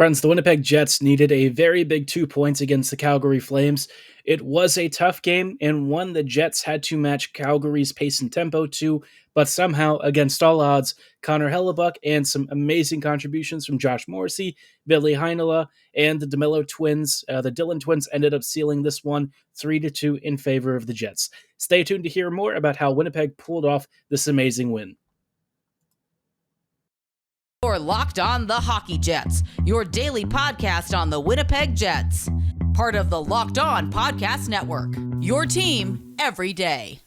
Friends, the Winnipeg Jets needed a very big 2 points against the Calgary Flames. It was a tough game and one the Jets had to match Calgary's pace and tempo to, but somehow, against all odds, Connor Hellebuck and some amazing contributions from Josh Morrissey, Ville Heinola, and the DeMello twins, the Dillon twins, ended up sealing this one 3-2 in favor of the Jets. Stay tuned to hear more about how Winnipeg pulled off this amazing win. You're Locked On the Hockey Jets, your daily podcast on the Winnipeg Jets. Part of the Locked On Podcast Network, your team every day.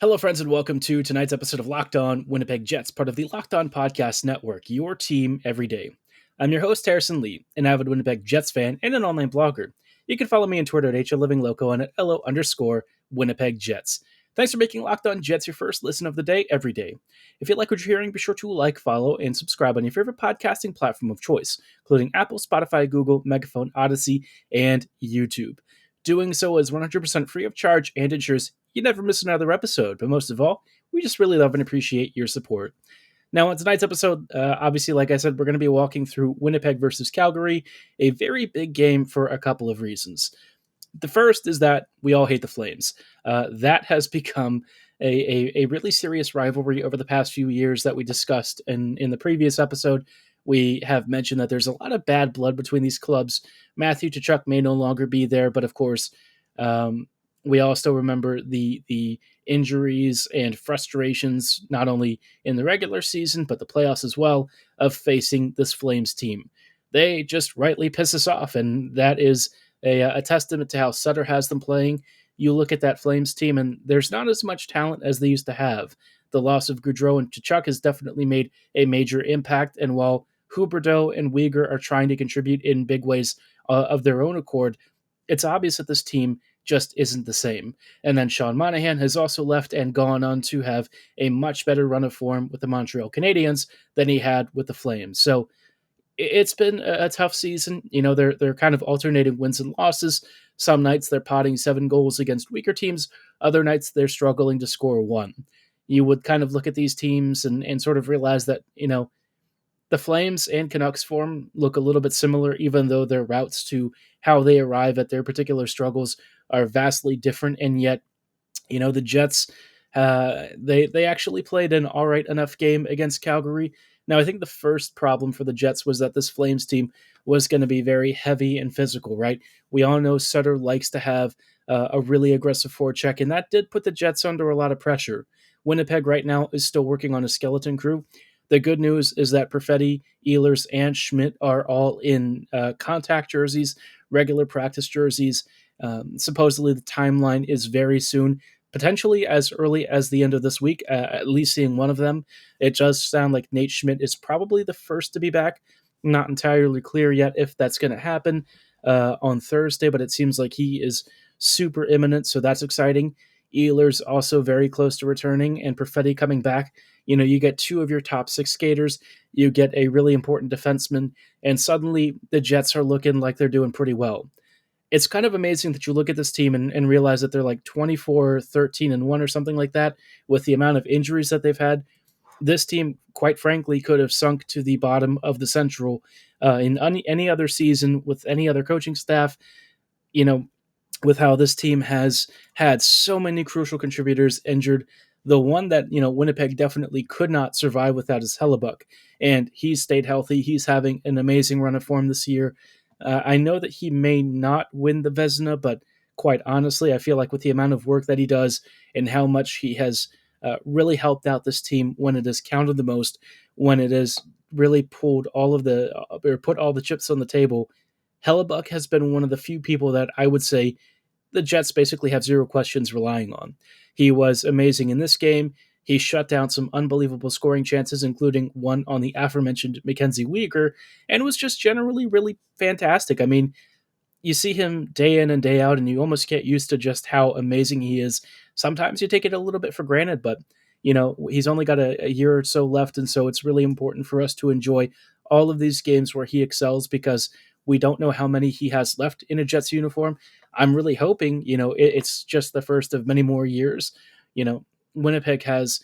Hello, friends, and welcome to tonight's episode of Locked On Winnipeg Jets, part of the Locked On Podcast Network, your team every day. I'm your host, Harrison Lee, an avid Winnipeg Jets fan and an online blogger. You can follow me on Twitter at HLivingLoco and at LO_Winnipeg Jets. Thanks for making Locked On Jets your first listen of the day every day. If you like what you're hearing, be sure to like, follow, and subscribe on your favorite podcasting platform of choice, including Apple, Spotify, Google, Megaphone, Odyssey, and YouTube. Doing so is 100% free of charge and ensures you never miss another episode. But most of all, we just really love and appreciate your support. Now, on tonight's episode, obviously, like I said, we're going to be walking through Winnipeg versus Calgary, a very big game for a couple of reasons. The first is that we all hate the Flames. That has become a really serious rivalry over the past few years that we discussed in the previous episode. We have mentioned that there's a lot of bad blood between these clubs. Matthew Tkachuk may no longer be there, but of course, we all still remember the injuries and frustrations, not only in the regular season, but the playoffs as well, of facing this Flames team. They just rightly piss us off, and that is a testament to how Sutter has them playing. You look at that Flames team, and there's not as much talent as they used to have. The loss of Gaudreau and Tkachuk has definitely made a major impact, and while Huberdeau and Weegar are trying to contribute in big ways of their own accord, it's obvious that this team just isn't the same. And then Sean Monahan has also left and gone on to have a much better run of form with the Montreal Canadiens than he had with the Flames. So it's been a tough season. You know, they're kind of alternating wins and losses. Some nights they're potting 7 goals against weaker teams. Other nights they're struggling to score 1. You would kind of look at these teams and sort of realize that, you know, the Flames and Canucks form look a little bit similar, even though their routes to how they arrive at their particular struggles are vastly different. And yet, you know, the Jets, they actually played an all right enough game against Calgary. Now, I think the first problem for the Jets was that this Flames team was going to be very heavy and physical, right? We all know Sutter likes to have a really aggressive forecheck, and that did put the Jets under a lot of pressure. Winnipeg right now is still working on a skeleton crew. The good news is that Perfetti, Ehlers, and Schmidt are all in contact jerseys, regular practice jerseys. Supposedly the timeline is very soon, potentially as early as the end of this week, at least seeing one of them. It does sound like Nate Schmidt is probably the first to be back. Not entirely clear yet if that's going to happen on Thursday, but it seems like he is super imminent, so that's exciting. Ehlers also very close to returning, and Perfetti coming back. You know, you get 2 of your top 6 skaters, you get a really important defenseman, and suddenly the Jets are looking like they're doing pretty well. It's kind of amazing that you look at this team and realize that they're like 24-13-1 or something like that with the amount of injuries that they've had. This team, quite frankly, could have sunk to the bottom of the Central in any other season with any other coaching staff. You know, with how this team has had so many crucial contributors injured. The one that, you know, Winnipeg definitely could not survive without is Hellebuck, and he's stayed healthy. He's having an amazing run of form this year. I know that he may not win the Vezina, but quite honestly, I feel like with the amount of work that he does and how much he has really helped out this team when it has counted the most, when it has really pulled all of the or put all the chips on the table, Hellebuck has been one of the few people that I would say the Jets basically have zero questions relying on. He was amazing in this game. He shut down some unbelievable scoring chances, including one on the aforementioned Mackenzie Weegar, and was just generally really fantastic. I mean, you see him day in and day out, and you almost get used to just how amazing he is. Sometimes you take it a little bit for granted, but he's only got a year or so left, and so it's really important for us to enjoy all of these games where he excels because we don't know how many he has left in a Jets uniform. I'm really hoping, it's just the first of many more years. Winnipeg has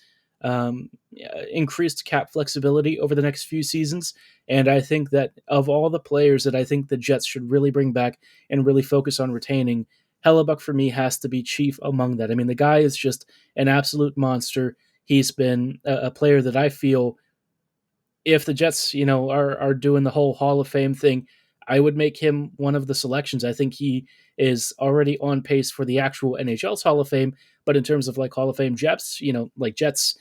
increased cap flexibility over the next few seasons. And I think that of all the players that I think the Jets should really bring back and really focus on retaining, Hellebuck for me has to be chief among that. I mean, the guy is just an absolute monster. He's been a player that I feel if the Jets, are doing the whole Hall of Fame thing, I would make him one of the selections. I think he is already on pace for the actual NHL's Hall of Fame, but in terms of like Hall of Fame Jets, like Jets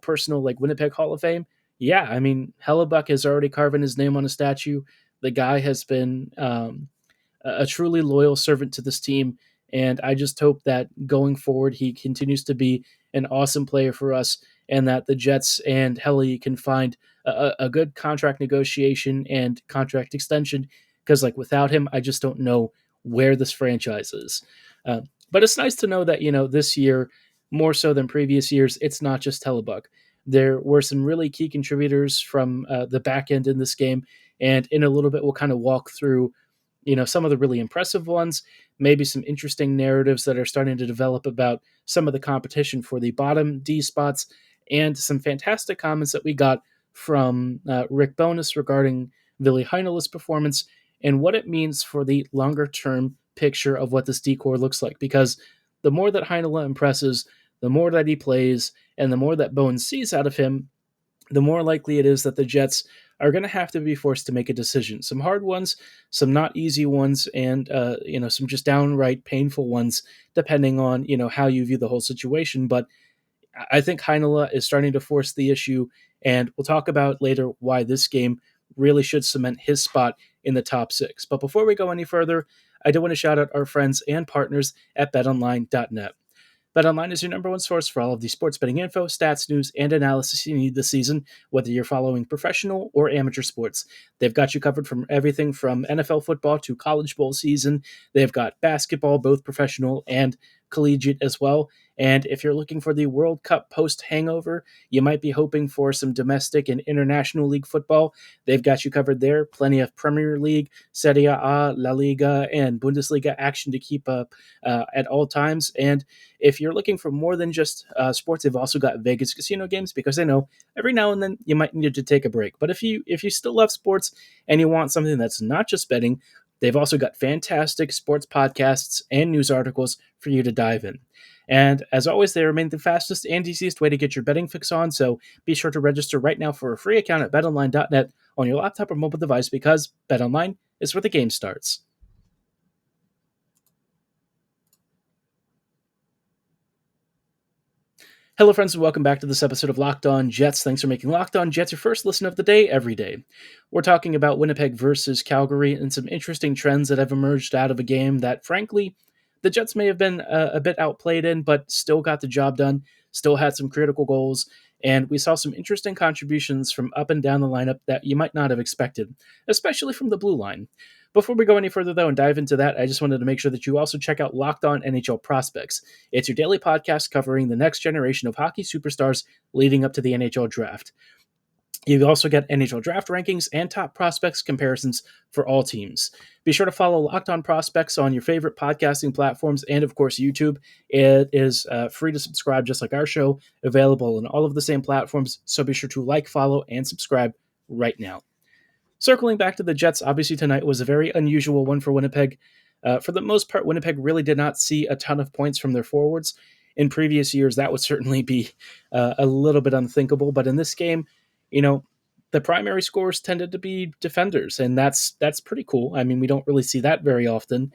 personal like Winnipeg Hall of Fame, yeah, I mean Hellebuck is already carving his name on a statue. The guy has been a truly loyal servant to this team. And I just hope that going forward, he continues to be an awesome player for us and that the Jets and Helly can find a good contract negotiation and contract extension. Because, like, without him, I just don't know where this franchise is. But it's nice to know that, this year, more so than previous years, it's not just Hellebuck. There were some really key contributors from the back end in this game. And in a little bit, we'll kind of walk through some of the really impressive ones, maybe some interesting narratives that are starting to develop about some of the competition for the bottom D spots, and some fantastic comments that we got from Rick Bonus regarding Ville Heinola's performance and what it means for the longer term picture of what this decor looks like. Because the more that Heinola impresses, the more that he plays, and the more that Bones sees out of him, the more likely it is that the Jets are going to have to be forced to make a decision. Some hard ones, some not easy ones, and some just downright painful ones, depending on how you view the whole situation. But I think Heinola is starting to force the issue, and we'll talk about later why this game really should cement his spot in the top six. But before we go any further, I do want to shout out our friends and partners at BetOnline.net. BetOnline is your number one source for all of the sports betting info, stats, news, and analysis you need this season, whether you're following professional or amateur sports. They've got you covered from everything from NFL football to college bowl season. They've got basketball, both professional and collegiate as well. And if you're looking for the World Cup post hangover, you might be hoping for some domestic and international league football. They've got you covered there. Plenty of Premier League, Serie A, La Liga, and Bundesliga action to keep up at all times. And if you're looking for more than just sports, they've also got Vegas casino games, because they know every now and then you might need to take a break. But if you still love sports and you want something that's not just betting, they've also got fantastic sports podcasts and news articles for you to dive in. And as always, they remain the fastest and easiest way to get your betting fix on, so be sure to register right now for a free account at betonline.net on your laptop or mobile device, because BetOnline is where the game starts. Hello, friends, and welcome back to this episode of Locked On Jets. Thanks for making Locked On Jets your first listen of the day every day. We're talking about Winnipeg versus Calgary and some interesting trends that have emerged out of a game that, frankly, the Jets may have been a bit outplayed in, but still got the job done, still had some critical goals, and we saw some interesting contributions from up and down the lineup that you might not have expected, especially from the blue line. Before we go any further, though, and dive into that, I just wanted to make sure that you also check out Locked On NHL Prospects. It's your daily podcast covering the next generation of hockey superstars leading up to the NHL draft. You also get NHL draft rankings and top prospects comparisons for all teams. Be sure to follow Locked On Prospects on your favorite podcasting platforms and, of course, YouTube. It is free to subscribe, just like our show, available on all of the same platforms. So be sure to like, follow, and subscribe right now. Circling back to the Jets, obviously tonight was a very unusual one for Winnipeg. For the most part, Winnipeg really did not see a ton of points from their forwards. In previous years, that would certainly be a little bit unthinkable. But in this game, the primary scorers tended to be defenders, and that's pretty cool. I mean, we don't really see that very often.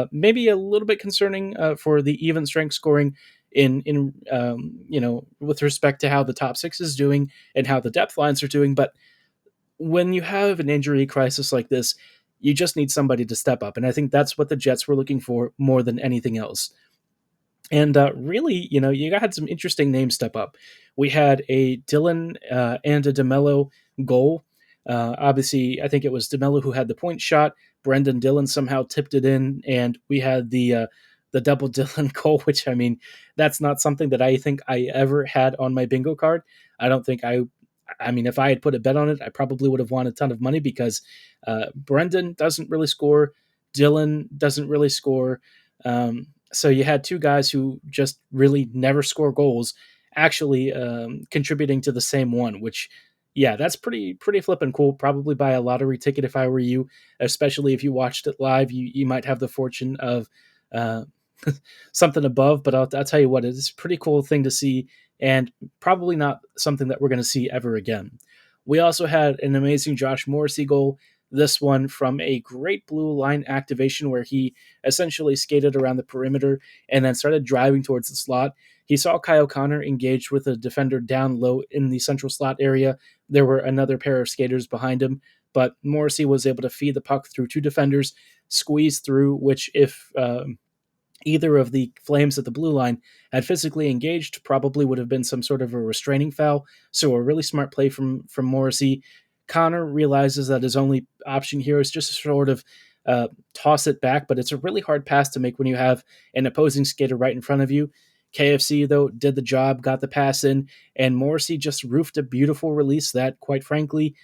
Maybe a little bit concerning for the even strength scoring in with respect to how the top six is doing and how the depth lines are doing. But when you have an injury crisis like this, you just need somebody to step up, and I think that's what the Jets were looking for more than anything else. And really, you had some interesting names step up. We had a Dillon and a DeMello goal. Obviously, I think it was DeMello who had the point shot. Brendan Dillon somehow tipped it in, and we had the the double Dillon goal, which, I mean, that's not something that I think I ever had on my bingo card. I don't think I mean, if I had put a bet on it, I probably would have won a ton of money because Brendan doesn't really score. Dillon doesn't really score. So you had two guys who just really never score goals actually contributing to the same one, which, yeah, that's pretty flippin' cool. Probably buy a lottery ticket if I were you, especially if you watched it live. You might have the fortune of uh, something above, but I'll tell you what, it's a pretty cool thing to see, and probably not something that we're going to see ever again. We also had an amazing Josh Morrissey goal. This one from a great blue line activation where he essentially skated around the perimeter and then started driving towards the slot. He saw Kyle Connor engaged with a defender down low in the central slot area. There were another pair of skaters behind him, but Morrissey was able to feed the puck through two defenders, squeeze through, which if either of the Flames at the blue line had physically engaged, probably would have been some sort of a restraining foul. So a really smart play from Morrissey. Connor realizes that his only option here is just to sort of toss it back, but it's a really hard pass to make when you have an opposing skater right in front of you. KFC, though, did the job, got the pass in, and Morrissey just roofed a beautiful release that, quite frankly,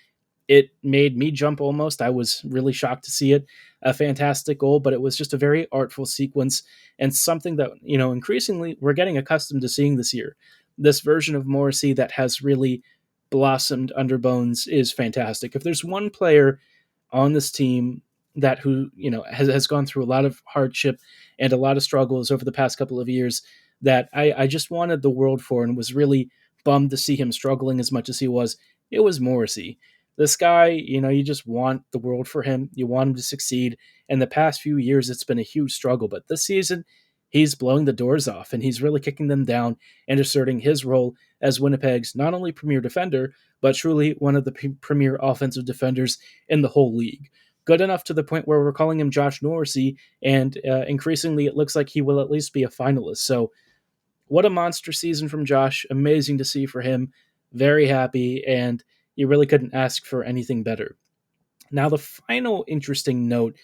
it made me jump almost. I was really shocked to see it. A fantastic goal, but it was just a very artful sequence and something that, increasingly we're getting accustomed to seeing this year. This version of Morrissey that has really blossomed under Bones is fantastic. If there's one player on this team that has gone through a lot of hardship and a lot of struggles over the past couple of years that I just wanted the world for and was really bummed to see him struggling as much as he was, it was Morrissey. This guy, you just want the world for him. You want him to succeed. And the past few years, it's been a huge struggle. But this season, he's blowing the doors off and he's really kicking them down and asserting his role as Winnipeg's not only premier defender, but truly one of the premier offensive defenders in the whole league. Good enough to the point where we're calling him Josh Morrissey, and increasingly it looks like he will at least be a finalist. So what a monster season from Josh. Amazing to see for him. Very happy, and you really couldn't ask for anything better. Now, the final interesting note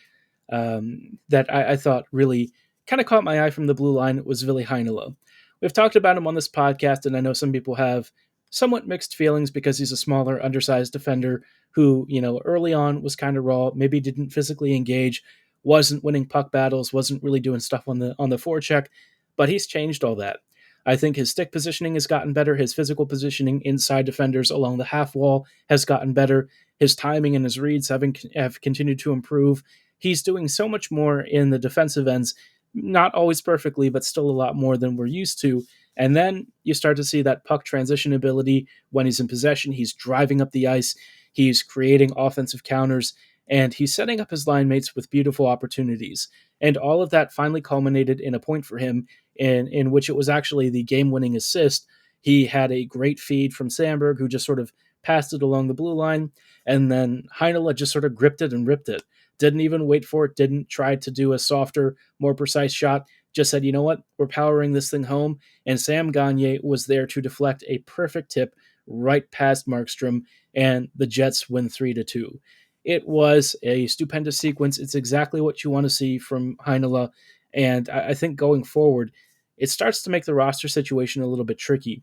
that I thought really kind of caught my eye from the blue line was Ville Heinola. We've talked about him on this podcast, and I know some people have somewhat mixed feelings because he's a smaller, undersized defender who, early on was kind of raw, maybe didn't physically engage, wasn't winning puck battles, wasn't really doing stuff on the forecheck, but he's changed all that. I think his stick positioning has gotten better. His physical positioning inside defenders along the half wall has gotten better. His timing and his reads have continued to improve. He's doing so much more in the defensive ends, not always perfectly, but still a lot more than we're used to. And then you start to see that puck transition ability when he's in possession. He's driving up the ice. He's creating offensive counters, and he's setting up his line mates with beautiful opportunities. And all of that finally culminated in a point for him in which it was actually the game-winning assist. He had a great feed from Sandberg, who just sort of passed it along the blue line, and then Heinola just sort of gripped it and ripped it. Didn't even wait for it, didn't try to do a softer, more precise shot, just said, you know what, we're powering this thing home, and Sam Gagner was there to deflect a perfect tip right past Markstrom, and the Jets win 3-2. It was a stupendous sequence. It's exactly what you want to see from Heinola, and I think going forward, it starts to make the roster situation a little bit tricky.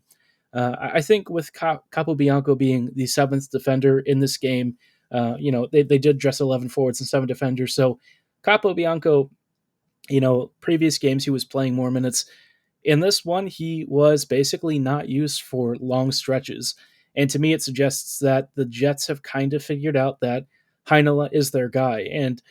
I think with Capobianco being the seventh defender in this game, they did dress 11 forwards and 7 defenders. So Capobianco, previous games he was playing more minutes. In this one, he was basically not used for long stretches. And to me, it suggests that the Jets have kind of figured out that Heinola is their guy. And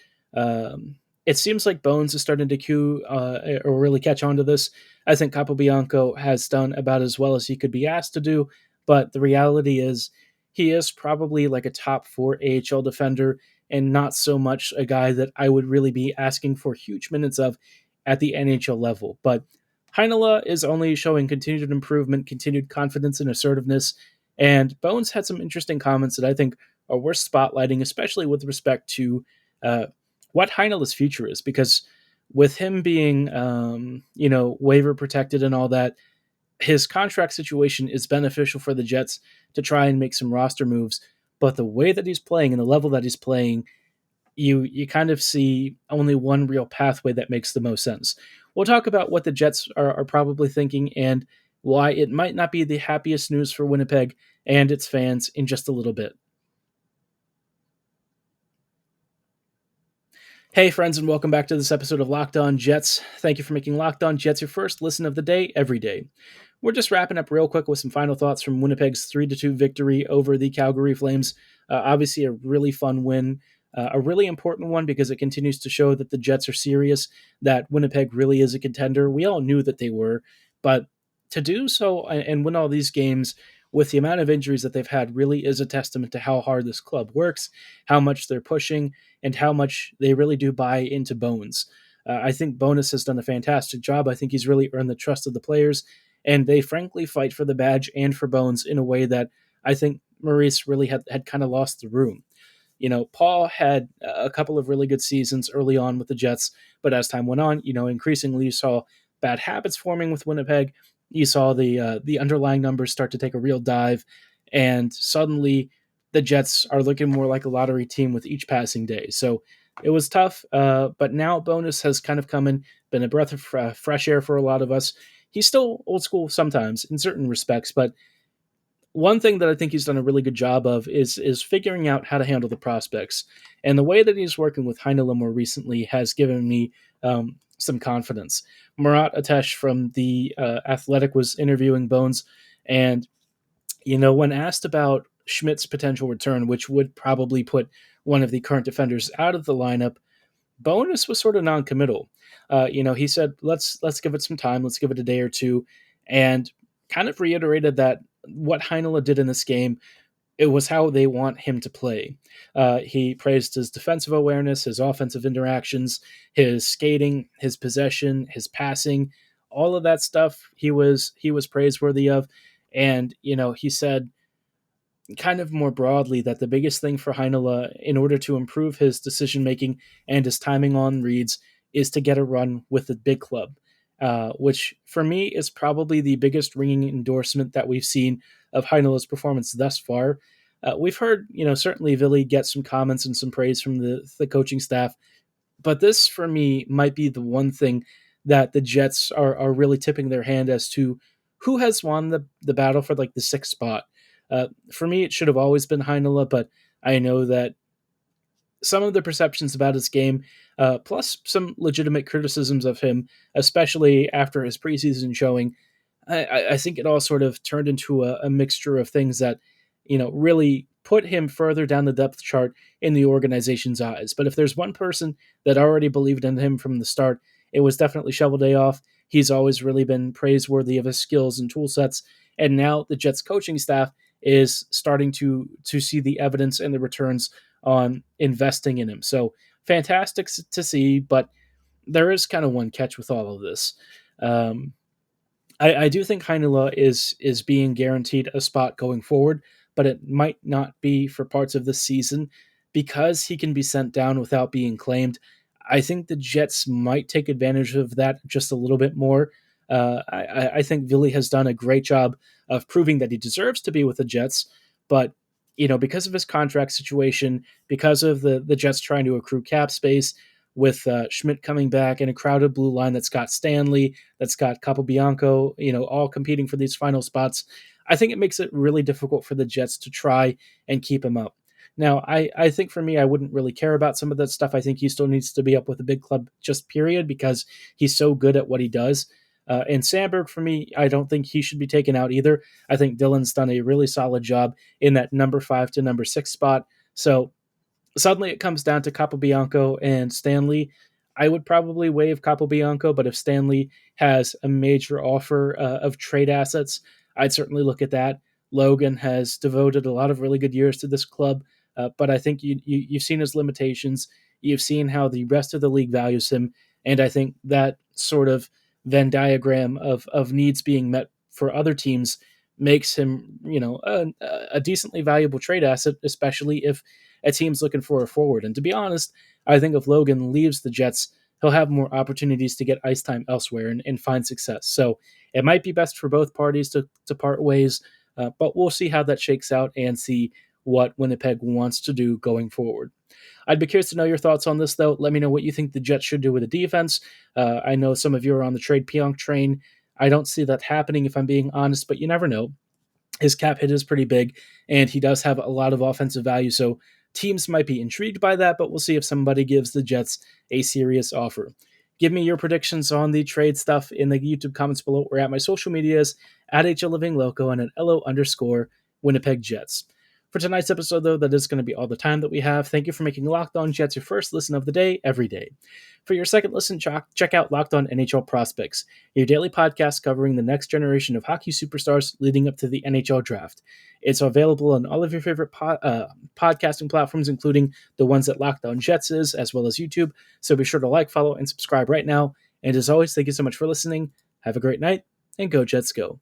it seems like Bones is starting to cue or really catch on to this. I think Capobianco has done about as well as he could be asked to do, but the reality is he is probably like a top 4 AHL defender and not so much a guy that I would really be asking for huge minutes of at the NHL level. But Heinola is only showing continued improvement, continued confidence and assertiveness, and Bones had some interesting comments that I think are worth spotlighting, especially with respect to what Heinola's future is, because with him being, waiver protected and all that, his contract situation is beneficial for the Jets to try and make some roster moves. But the way that he's playing and the level that he's playing, you kind of see only one real pathway that makes the most sense. we'll talk about what the Jets are probably thinking and why it might not be the happiest news for Winnipeg and its fans in just a little bit. Hey, friends, and welcome back to this episode of Locked On Jets. Thank you for making Locked On Jets your first listen of the day every day. We're just wrapping up real quick with some final thoughts from Winnipeg's 3-2 victory over the Calgary Flames. Obviously, a really fun win, a really important one because it continues to show that the Jets are serious, that Winnipeg really is a contender. We all knew that they were, but to do so and win all these games with the amount of injuries that they've had really is a testament to how hard this club works, how much they're pushing, and how much they really do buy into Bones. I think Bones has done a fantastic job. I think he's really earned the trust of the players, and they frankly fight for the badge and for Bones in a way that I think Maurice really had kind of lost the room. Paul had a couple of really good seasons early on with the Jets, but as time went on, increasingly you saw bad habits forming with Winnipeg. You saw the underlying numbers start to take a real dive, and suddenly the Jets are looking more like a lottery team with each passing day. So it was tough, but now Bones has kind of come in, been a breath of fresh air for a lot of us. He's still old school sometimes in certain respects, but one thing that I think he's done a really good job of is figuring out how to handle the prospects. And the way that he's working with Heinola more recently has given me some confidence. Murat Atesh from the Athletic was interviewing Bones, and when asked about Schmidt's potential return, which would probably put one of the current defenders out of the lineup, Bones was sort of non-committal. He said, "Let's give it some time. Let's give it a day or two," and kind of reiterated that what Heinola did in this game, it was how they want him to play. He praised his defensive awareness, his offensive interactions, his skating, his possession, his passing, all of that stuff. He was praiseworthy of, and he said kind of more broadly that the biggest thing for Heinola in order to improve his decision making and his timing on reads is to get a run with the big club, which for me is probably the biggest ringing endorsement that we've seen of Heinola's performance thus far. We've heard, certainly Ville get some comments and some praise from the coaching staff, but this for me might be the one thing that the Jets are really tipping their hand as to who has won the battle for like the sixth spot. For me, it should have always been Heinola, but I know that some of the perceptions about his game, plus some legitimate criticisms of him, especially after his preseason showing, I think it all sort of turned into a mixture of things that, really put him further down the depth chart in the organization's eyes. But if there's one person that already believed in him from the start, it was definitely Shoveldayoff. He's always really been praiseworthy of his skills and tool sets. And now the Jets coaching staff is starting to see the evidence and the returns on investing in him. So fantastic to see, but there is kind of one catch with all of this. I do think Heinola is being guaranteed a spot going forward, but it might not be for parts of the season because he can be sent down without being claimed. I think the Jets might take advantage of that just a little bit more. I think Ville has done a great job of proving that he deserves to be with the Jets, but because of his contract situation, because of the Jets trying to accrue cap space, with Schmidt coming back and a crowded blue line that's got Stanley, that's got Capobianco, all competing for these final spots, I think it makes it really difficult for the Jets to try and keep him up. Now, I think for me, I wouldn't really care about some of that stuff. I think he still needs to be up with a big club, just period, because he's so good at what he does. And Sandberg, for me, I don't think he should be taken out either. I think Dillon's done a really solid job in that number 5 to number 6 spot. So suddenly it comes down to Capobianco and Stanley. I would probably waive Capobianco, but if Stanley has a major offer of trade assets, I'd certainly look at that. Logan has devoted a lot of really good years to this club, but I think you've seen his limitations. You've seen how the rest of the league values him, and I think that sort of Venn diagram of needs being met for other teams makes him, a decently valuable trade asset, especially if a team's looking for a forward. And to be honest, I think if Logan leaves the Jets, he'll have more opportunities to get ice time elsewhere and find success. So it might be best for both parties to part ways, but we'll see how that shakes out and see what Winnipeg wants to do going forward. I'd be curious to know your thoughts on this, though. Let me know what you think the Jets should do with the defense. I know some of you are on the trade Pionk train. I don't see that happening, if I'm being honest, but you never know. His cap hit is pretty big, and he does have a lot of offensive value, so teams might be intrigued by that, but we'll see if somebody gives the Jets a serious offer. Give me your predictions on the trade stuff in the YouTube comments below or at my social medias at HLivingLoco and at LO_Winnipeg Jets. For tonight's episode, though, that is going to be all the time that we have. Thank you for making Locked On Jets your first listen of the day, every day. For your second listen, check out Locked On NHL Prospects, your daily podcast covering the next generation of hockey superstars leading up to the NHL draft. It's available on all of your favorite podcasting platforms, including the ones that Locked On Jets is, as well as YouTube. So be sure to like, follow, and subscribe right now. And as always, thank you so much for listening. Have a great night, and go Jets go.